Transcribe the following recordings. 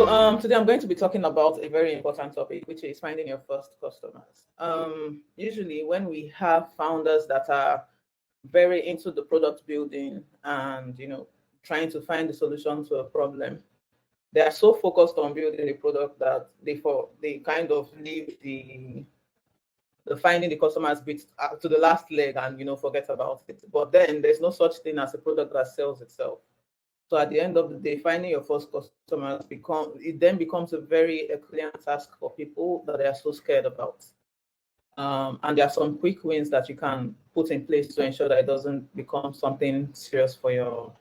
Today I'm going to be talking about a very important topic, which is finding your first customers. Usually when we have founders that are very into the product building and trying to find the solution to a problem, they are so focused on building a product that they kind of leave the finding the customers bit to the last leg and forget about it. But then there's no such thing as a product that sells itself. So at the end of the day, finding your first customers becomes a very clear task for people that they are so scared about. And there are some quick wins that you can put in place to ensure that it doesn't become something serious for your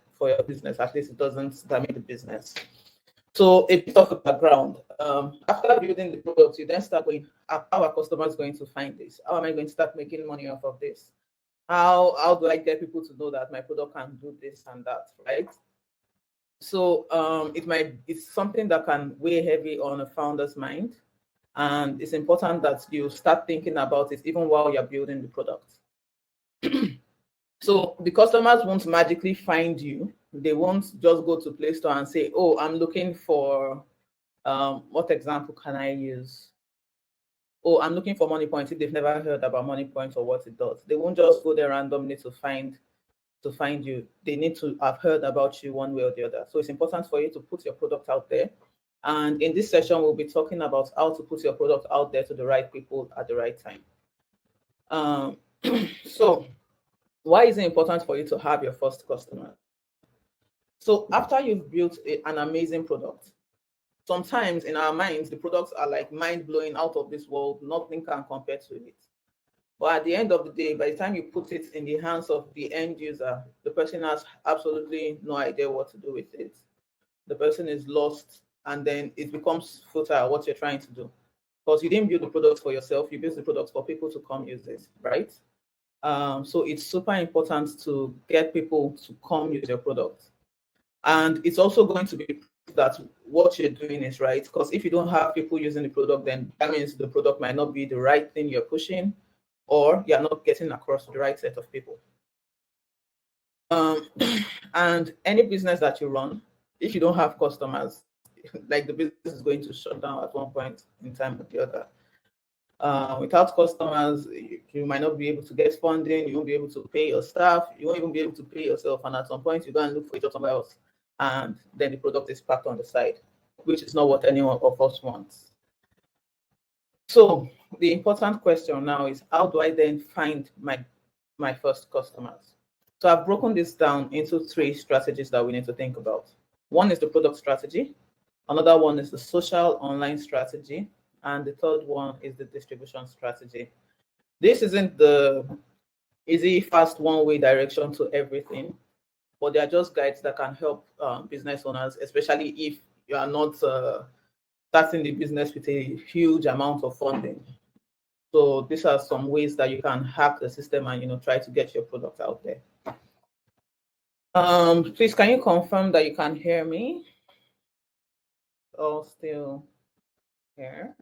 business. At least it doesn't damage the business. So a bit of a background. After building the product, you then start going, how are customers going to find this? How am I going to start making money off of this? How do I get people to know that my product can do this and that, right? So it's something that can weigh heavy on a founder's mind. And it's important that you start thinking about it even while you're building the product. So the customers won't magically find you. They won't just go to Play Store and say, oh, I'm looking for, what example can I use? Oh, I'm looking for Moniepoint. If they've never heard about Moniepoint or what it does, they won't just go there randomly to find you. They need to have heard about you one way or the other. So it's important for you to put your product out there. And in this session, we'll be talking about how to put your product out there to the right people at the right time. So why is it important for you to have your first customer? So after you've built an amazing product, sometimes in our minds, the products are like mind-blowing, out of this world. Nothing can compare to it. But at the end of the day, by the time you put it in the hands of the end user, the person has absolutely no idea what to do with it. The person is lost, and then it becomes futile what you're trying to do. Because you didn't build the product for yourself, you built the product for people to come use it, right? So it's super important to get people to come use your product. And it's also going to be that what you're doing is right. Because if you don't have people using the product, then that means the product might not be the right thing you're pushing, or you're not getting across the right set of people. And any business that you run, if you don't have customers, like the business is going to shut down at one point in time or the other. Without customers, you might not be able to get funding, you won't be able to pay your staff, you won't even be able to pay yourself, and at some point you go and look for a job somewhere else, and then the product is packed on the side, which is not what anyone of us wants. So the important question now is, how do I then find my first customers? So I've broken this down into 3 strategies that we need to think about. One is the product strategy, another one is the social online strategy, and the third one is the distribution strategy. This isn't the easy, fast, one-way direction to everything, but they are just guides that can help business owners, especially if you are not starting the business with a huge amount of funding. So these are some ways that you can hack the system and try to get your product out there. Please, can you confirm that you can hear me? All still here?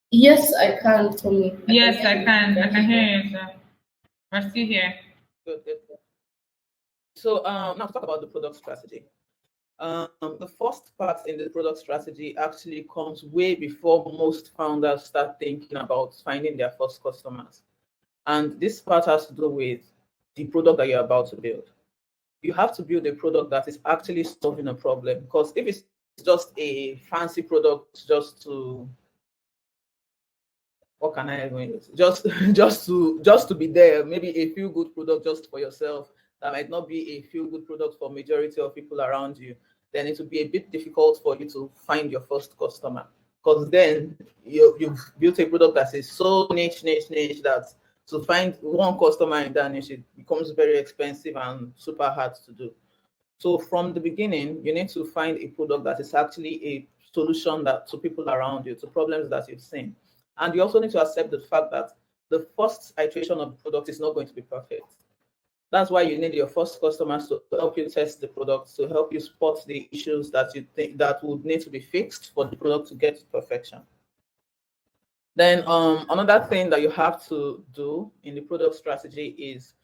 Yes, I can, Tommy. Yes, I can. I can hear you, sir. We're still here. Good. So now to talk about the product strategy. The first part in the product strategy actually comes way before most founders start thinking about finding their first customers. And this part has to do with the product that you're about to build. You have to build a product that is actually solving a problem, because if it's just a fancy product just to, what can I even use? Just to be there, maybe a feel good product just for yourself, that might not be a feel good product for majority of people around you, then it will be a bit difficult for you to find your first customer, because then you've built a product that is so niche that to find one customer in that niche, it becomes very expensive and super hard to do. So from the beginning, you need to find a product that is actually a solution to people around you, to problems that you've seen. And you also need to accept the fact that the first iteration of the product is not going to be perfect. That's why you need your first customers to help you test the product, to help you spot the issues that you think that would need to be fixed for the product to get to perfection. Then another thing that you have to do in the product strategy is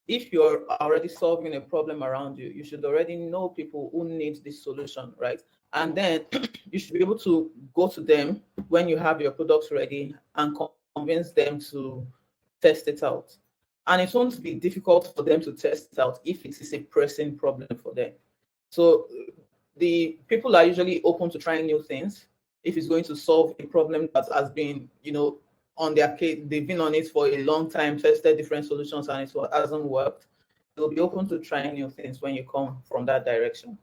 if you're already solving a problem around you, you should already know people who need this solution, right? And then you should be able to go to them when you have your products ready and convince them to test it out. And it won't be difficult for them to test it out if it is a pressing problem for them. So the people are usually open to trying new things if it's going to solve a problem that has been, on their case, they've been on it for a long time, tested different solutions, and it hasn't worked. They'll be open to trying new things when you come from that direction.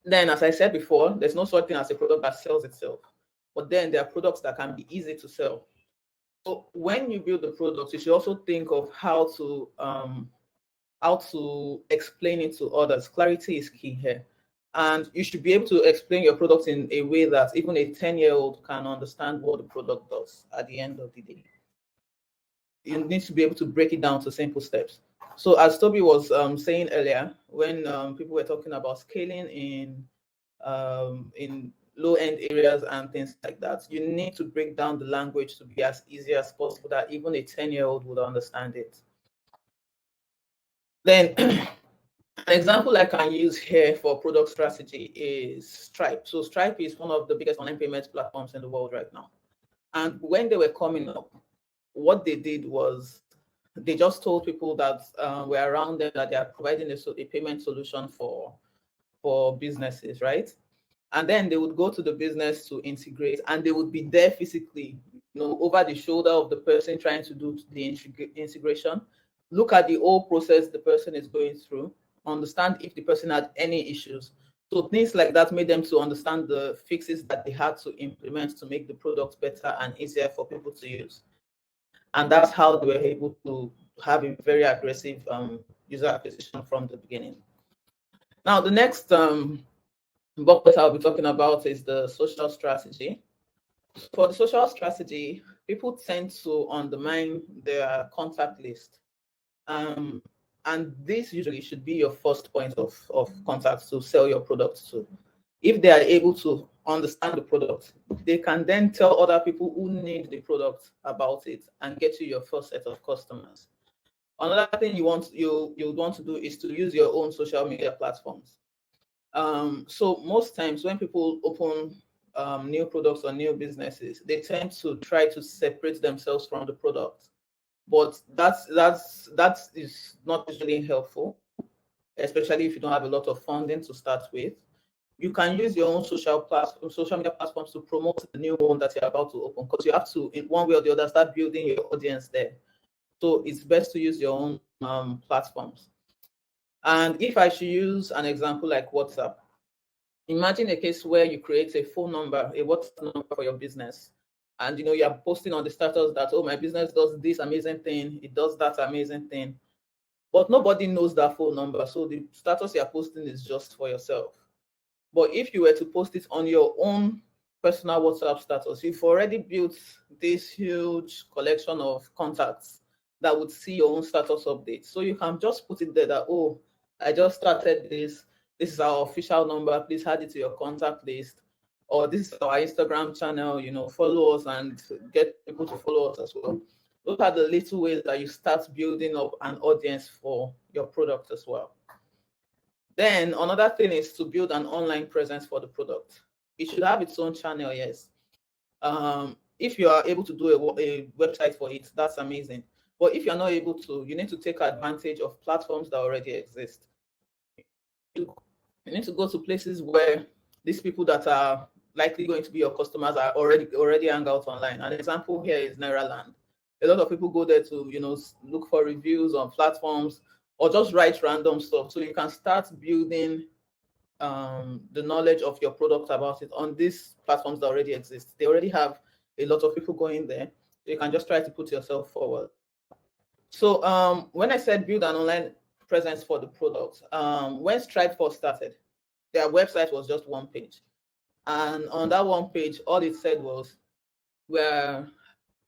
Then, as I said before, there's no such thing as a product that sells itself. But then there are products that can be easy to sell. So when you build the product, you should also think of how to explain it to others. Clarity is key here. And you should be able to explain your product in a way that even a 10-year-old can understand what the product does at the end of the day. You need to be able to break it down to simple steps. So as Toby was saying earlier, when people were talking about scaling in low-end areas and things like that, you need to break down the language to be as easy as possible that even a 10-year-old would understand it. Then an example I can use here for product strategy is Stripe. So Stripe is one of the biggest online payments platforms in the world right now. And when they were coming up, what they did was they just told people that were around them that they are providing a payment solution for businesses, right? And then they would go to the business to integrate, and they would be there physically, over the shoulder of the person trying to do the integration, look at the whole process the person is going through, understand if the person had any issues. So things like that made them to understand the fixes that they had to implement to make the product better and easier for people to use. And that's how they were able to have a very aggressive user acquisition from the beginning. Now, the next bucket I'll be talking about is the social strategy. For the social strategy, people tend to undermine their contact list. And this usually should be your first point of contact to sell your product to. If they are able to understand the product, they can then tell other people who need the product about it and get you your first set of customers. Another thing you want to do is to use your own social media platforms. So most times when people open new products or new businesses, they tend to try to separate themselves from the product. But that is not usually helpful, especially if you don't have a lot of funding to start with. You can use your own social media platforms to promote the new one that you're about to open, because you have to, in one way or the other, start building your audience there. So it's best to use your own platforms. And if I should use an example like WhatsApp, imagine a case where you create a phone number, a WhatsApp number for your business. And you're posting on the status that, oh, my business does this amazing thing, it does that amazing thing. But nobody knows that phone number. So the status you're posting is just for yourself. But if you were to post it on your own personal WhatsApp status, you've already built this huge collection of contacts that would see your own status update. So you can just put it there that, oh, I just started this. This is our official number. Please add it to your contact list. Or this is our Instagram channel, follow us and get people to follow us as well. Those are the little ways that you start building up an audience for your product as well. Then another thing is to build an online presence for the product. It should have its own channel, yes. If you are able to do a website for it, that's amazing. But if you're not able to, you need to take advantage of platforms that already exist. You need to go to places where these people that are likely going to be your customers are already hang out online. An example here is Nairaland. A lot of people go there to look for reviews on platforms or just write random stuff. So you can start building the knowledge of your product about it on these platforms that already exist. They already have a lot of people going there. So you can just try to put yourself forward. So when I said build an online presence for the product, when Stripe first started, their website was just one page. And on that one page, all it said was, we're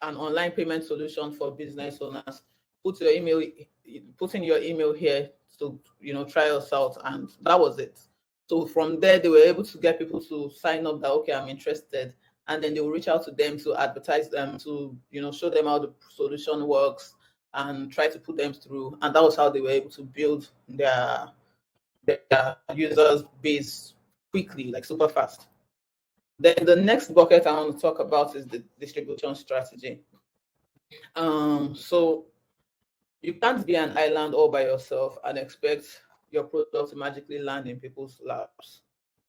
an online payment solution for business owners. Put in your email here to try us out, and that was it. So from there, they were able to get people to sign up that, okay, I'm interested, and then they will reach out to them to advertise them, to show them how the solution works, and try to put them through. And that was how they were able to build their users base quickly, like super fast. Then the next bucket I want to talk about is the distribution strategy. So you can't be an island all by yourself and expect your product to magically land in people's laps.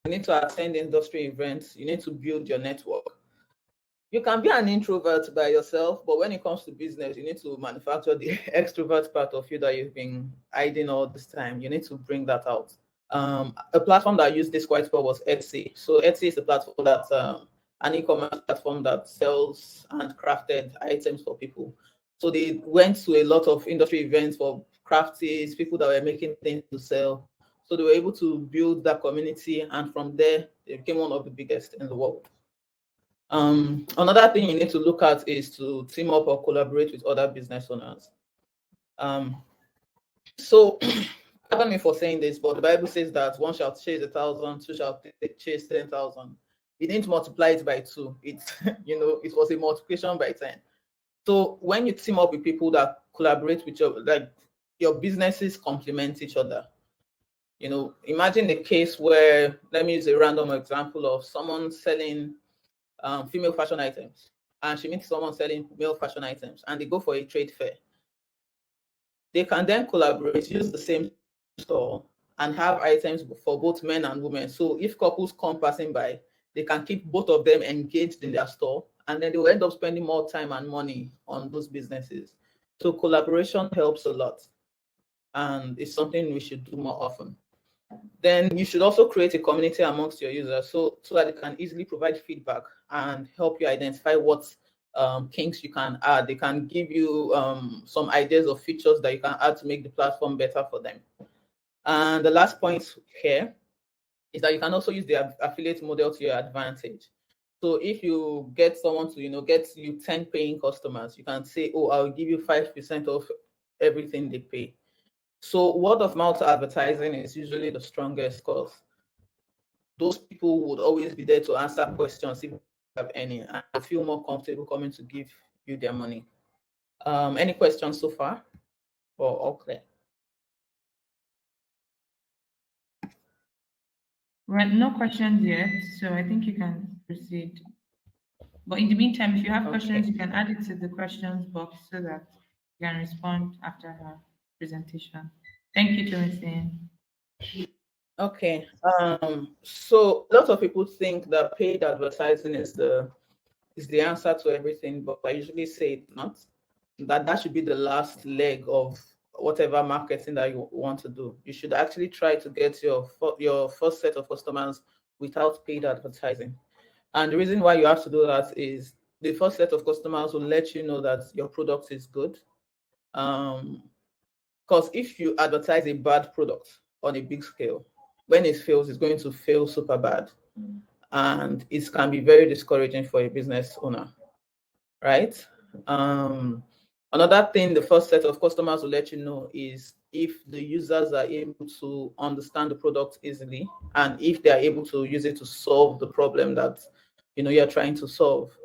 You need to attend industry events. You need to build your network. You can be an introvert by yourself, but when it comes to business, you need to manufacture the extrovert part of you that you've been hiding all this time. You need to bring that out. A platform that I used this quite well was Etsy. So Etsy is a platform that an e-commerce platform that sells handcrafted items for people. So they went to a lot of industry events for crafties, people that were making things to sell. So they were able to build that community, and from there, they became one of the biggest in the world. Another thing you need to look at is to team up or collaborate with other business owners. So, pardon me for saying this, but the Bible says that one shall chase 1,000, two shall chase 10,000. You didn't multiply it by 2. It's it was a multiplication by 10. So when you team up with people that collaborate with your businesses complement each other. Imagine a case where, let me use a random example of someone selling female fashion items, and she meets someone selling male fashion items, and they go for a trade fair. They can then collaborate, use the same store, and have items for both men and women. So if couples come passing by, they can keep both of them engaged in their store, and then they will end up spending more time and money on those businesses. So collaboration helps a lot, and it's something we should do more often. Then you should also create a community amongst your users so that they can easily provide feedback and help you identify what kinks you can add. They can give you some ideas of features that you can add to make the platform better for them. And the last point here is that you can also use the affiliate model to your advantage. So if you get someone to get you 10 paying customers, you can say, oh, I'll give you 5% of everything they pay. So word of mouth advertising is usually the strongest because those people would always be there to answer questions if you have any, and feel more comfortable coming to give you their money. Any questions so far, or all clear? Right, no questions yet, so I think you can proceed. But in the meantime, if you have questions, you can add it to the questions box so that you can respond after her presentation. Thank you, Tomisin. Okay. So a lot of people think that paid advertising is the answer to everything, but I usually say it's not. That should be the last leg of whatever marketing that you want to do. You should actually try to get your first set of customers without paid advertising. And the reason why you have to do that is the first set of customers will let you know that your product is good. Because if you advertise a bad product on a big scale, when it fails, it's going to fail super bad. And it can be very discouraging for a business owner, right? Another thing the first set of customers will let you know is if the users are able to understand the product easily and if they are able to use it to solve the problem that you're trying to solve.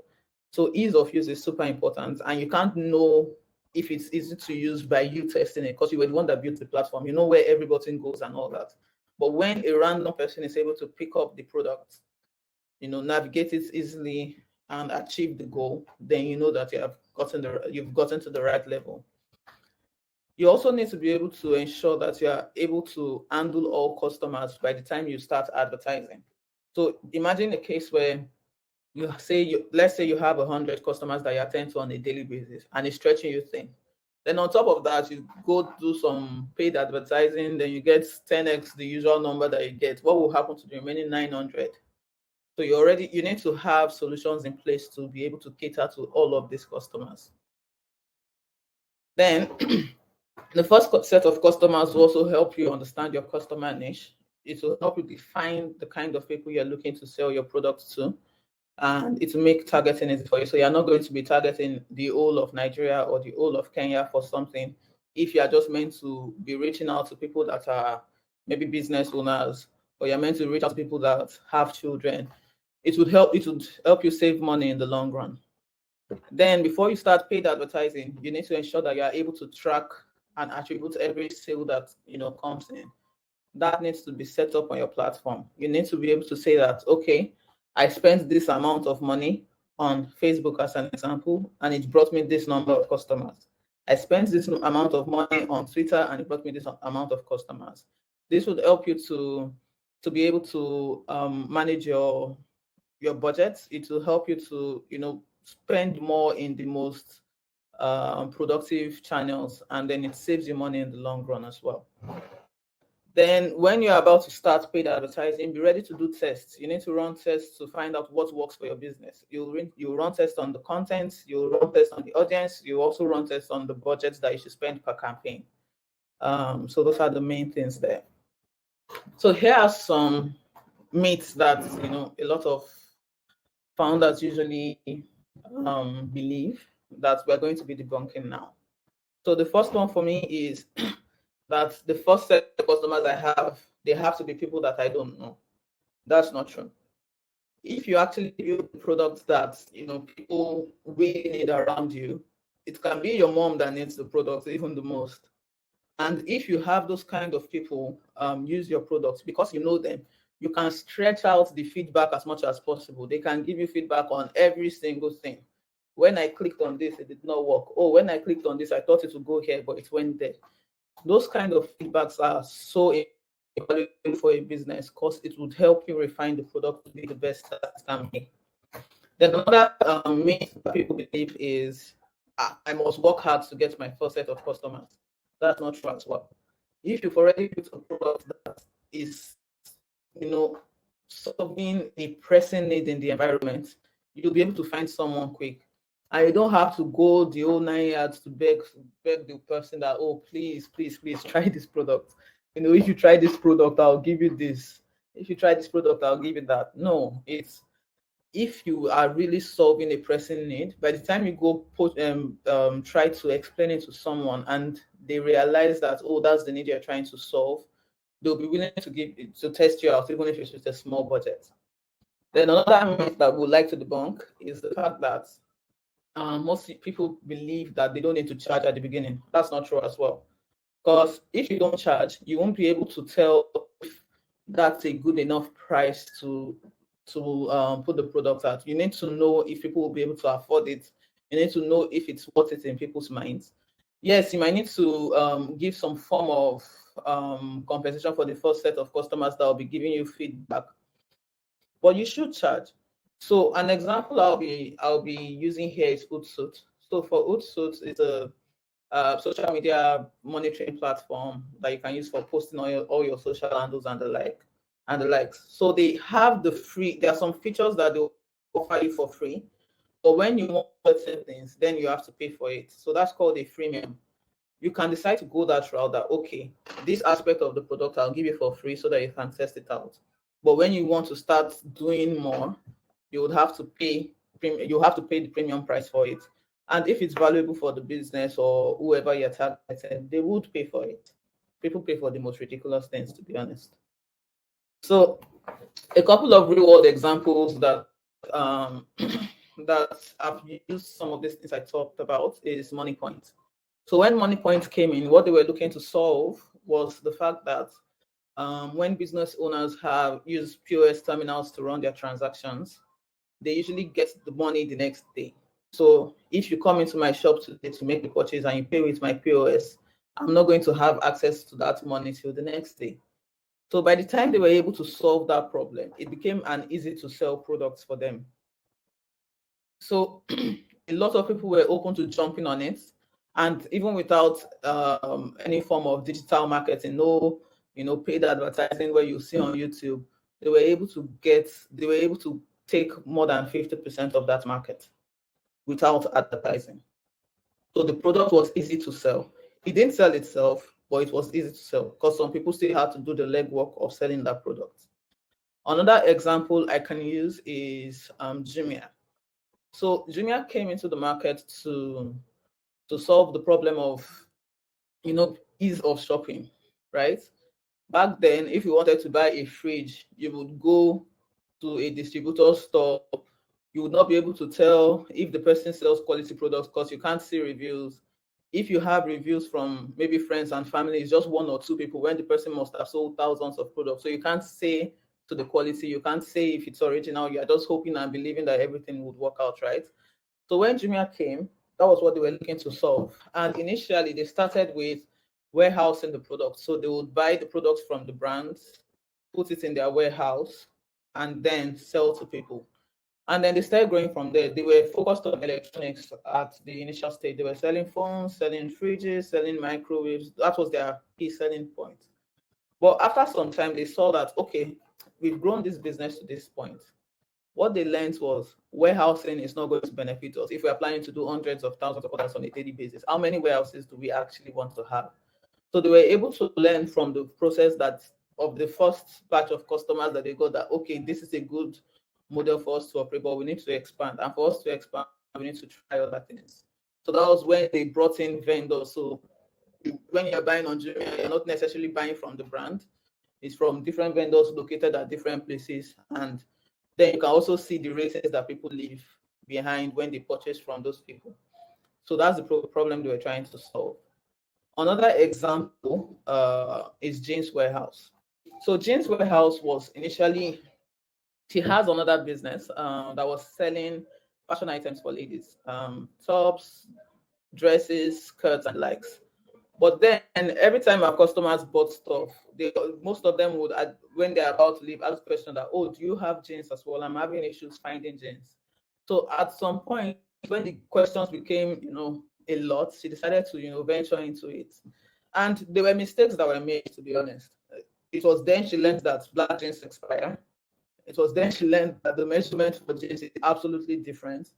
So ease of use is super important, and you can't know if it's easy to use by you testing it because you were the one that built the platform. You know where every button goes and all that. But when a random person is able to pick up the product, navigate it easily and achieve the goal, then you know that you've gotten to the right level. You also need to be able to ensure that you are able to handle all customers by the time you start advertising. So imagine a case where let's say you have 100 customers that you attend to on a daily basis and it's stretching you thin. Then on top of that, you go do some paid advertising, then you get 10x the usual number that you get. What will happen to the remaining 900? So you need to have solutions in place to be able to cater to all of these customers. Then the first set of customers will also help you understand your customer niche. It will help you define the kind of people you're looking to sell your products to, and it will make targeting easy for you. So you're not going to be targeting the whole of Nigeria or the whole of Kenya for something if you are just meant to be reaching out to people that are maybe business owners, or you're meant to reach out to people that have children. It would help you save money in the long run. Then before you start paid advertising, you need to ensure that you are able to track and attribute every sale that comes in. That needs to be set up on your platform. You need to be able to say that, okay, I spent this amount of money on Facebook as an example, and it brought me this number of customers. I spent this amount of money on Twitter and it brought me this amount of customers. This would help you to be able to manage your budget. It will help you to spend more in the most productive channels, and then it saves you money in the long run as well. Then when you're about to start paid advertising, be ready to do tests. You need to run tests to find out what works for your business. You'll run tests on the content, you'll run tests on the audience, you also run tests on the budgets that you should spend per campaign. So those are the main things there. So here are some myths that a lot of founders usually believe that we're going to be debunking now. So the first one for me is that the first set of customers I have, they have to be people that I don't know. That's not true. If you actually build products that people really need around you, it can be your mom that needs the product even the most. And if you have those kind of people use your products because you know them, you can stretch out the feedback as much as possible. They can give you feedback on every single thing. When I clicked on this, it did not work. Oh, when I clicked on this, I thought it would go here, but it went there. Those kind of feedbacks are so important for a business because it would help you refine the product to be the best that it can be. Then another myth that people believe is I must work hard to get my first set of customers. That's not true as well. If you've already built a product that is solving a pressing need in the environment, you'll be able to find someone quick. And you don't have to go the whole 9 yards to beg the person that, oh, please try this product. If you try this product, I'll give you this. If you try this product, I'll give you that. No, it's if you are really solving a pressing need, by the time you go try to explain it to someone and they realize that, oh, that's the need you're trying to solve, they'll be willing to test you out, even if it's just a small budget. Then another myth that we would like to debunk is the fact that most people believe that they don't need to charge at the beginning. That's not true as well. Because if you don't charge, you won't be able to tell if that's a good enough price to put the product out. You need to know if people will be able to afford it. You need to know if it's worth it in people's minds. Yes, you might need to give some form of compensation for the first set of customers that will be giving you feedback, but you should charge. So an example I'll be using here is Hootsuite. So for Hootsuite, it's a social media monitoring platform that you can use for posting all your social handles and the likes. So they have there are some features that they offer you for free, but when you want certain things, then you have to pay for it. So that's called a freemium. You can decide to go that route that, okay, this aspect of the product I'll give you for free so that you can test it out. But when you want to start doing more, you would have to pay. You have to pay the premium price for it. And if it's valuable for the business or whoever you're targeting, they would pay for it. People pay for the most ridiculous things, to be honest. So a couple of real world examples that that I've used some of these things I talked about is Moniepoint. So when Moniepoint came in, what they were looking to solve was the fact that when business owners have used POS terminals to run their transactions, they usually get the money the next day. So if you come into my shop today to make the purchase and you pay with my POS, I'm not going to have access to that money till the next day. So by the time they were able to solve that problem, it became an easy to sell product for them. So a lot of people were open to jumping on it. And even without any form of digital marketing, no, paid advertising where you see on YouTube, they were able to take more than 50% of that market without advertising. So the product was easy to sell. It didn't sell itself, but it was easy to sell because some people still had to do the legwork of selling that product. Another example I can use is Jumia. So Jumia came into the market to solve the problem of, ease of shopping, right? Back then, if you wanted to buy a fridge, you would go to a distributor store, You would not be able to tell if the person sells quality products because you can't see reviews. If you have reviews from maybe friends and family, it's just one or two people when the person must have sold thousands of products. So you can't say to the quality, you can't say if it's original. You're just hoping and believing that everything would work out, right? So when Jumia came, that was what they were looking to solve. And initially, they started with warehousing the product. So they would buy the products from the brands, put it in their warehouse, and then sell to people. And then they started growing from there. They were focused on electronics at the initial stage. They were selling phones, selling fridges, selling microwaves. That was their key selling point. But after some time, they saw that, okay, we've grown this business to this point. What they learned was warehousing is not going to benefit us. If we're planning to do hundreds of thousands of orders on a daily basis, how many warehouses do we actually want to have? So they were able to learn from the process that of the first batch of customers that they got that, okay, this is a good model for us to operate, but we need to expand. And for us to expand, we need to try other things. So that was when they brought in vendors. So when you're buying on Jumia, you're not necessarily buying from the brand. It's from different vendors located at different places. And then you can also see the ratings that people leave behind when they purchase from those people. So that's the problem they were trying to solve. Another example is Jeans Warehouse. So Jeans Warehouse was initially, she has another business that was selling fashion items for ladies, tops, dresses, skirts, and likes. But then every time our customers bought stuff, most of them would, when they're about to leave, ask the question that, oh, do you have jeans as well? I'm having issues finding jeans. So at some point, when the questions became, a lot, she decided to, venture into it. And there were mistakes that were made, to be honest. It was then she learned that black jeans expire. It was then she learned that the measurement for jeans is absolutely different.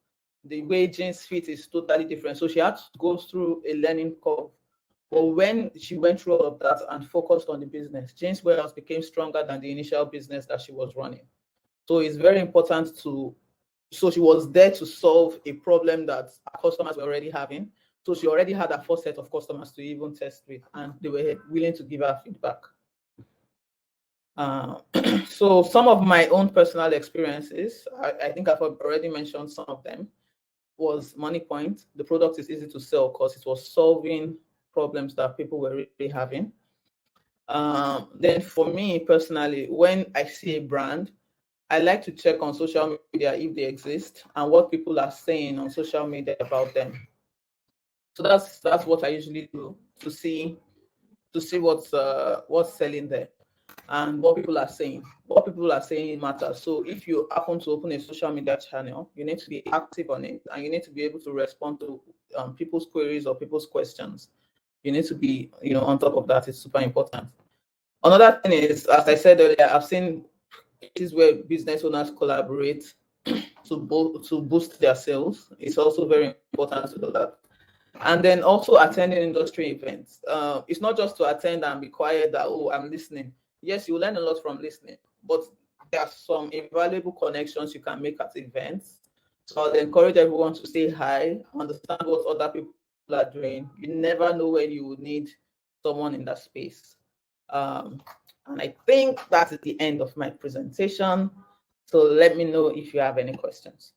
The way jeans fit is totally different. So she had to go through a learning curve. But when she went through all of that and focused on the business, Jeans Warehouse became stronger than the initial business that she was running. So it's very important so she was there to solve a problem that our customers were already having. So she already had a first set of customers to even test with, and they were willing to give her feedback. So some of my own personal experiences, I think I've already mentioned some of them, was Moniepoint. The product is easy to sell because it was solving problems that people were really having. Then for me personally, when I see a brand, I like to check on social media if they exist and what people are saying on social media about them. So that's what I usually do to see what's selling there and what people are saying. What people are saying matters. So if you happen to open a social media channel, you need to be active on it and you need to be able to respond to people's queries or people's questions. You need to be, on top of that. It's super important. Another thing is, as I said earlier, I've seen cases where business owners collaborate to boost their sales. It's also very important to do that. And then also attending industry events. It's not just to attend and be quiet that, oh, I'm listening. Yes, you learn a lot from listening, but there are some invaluable connections you can make at events. So I'd encourage everyone to say hi, understand what other people are doing. You never know when you would need someone in that space. And I think that is the end of my presentation. So let me know if you have any questions.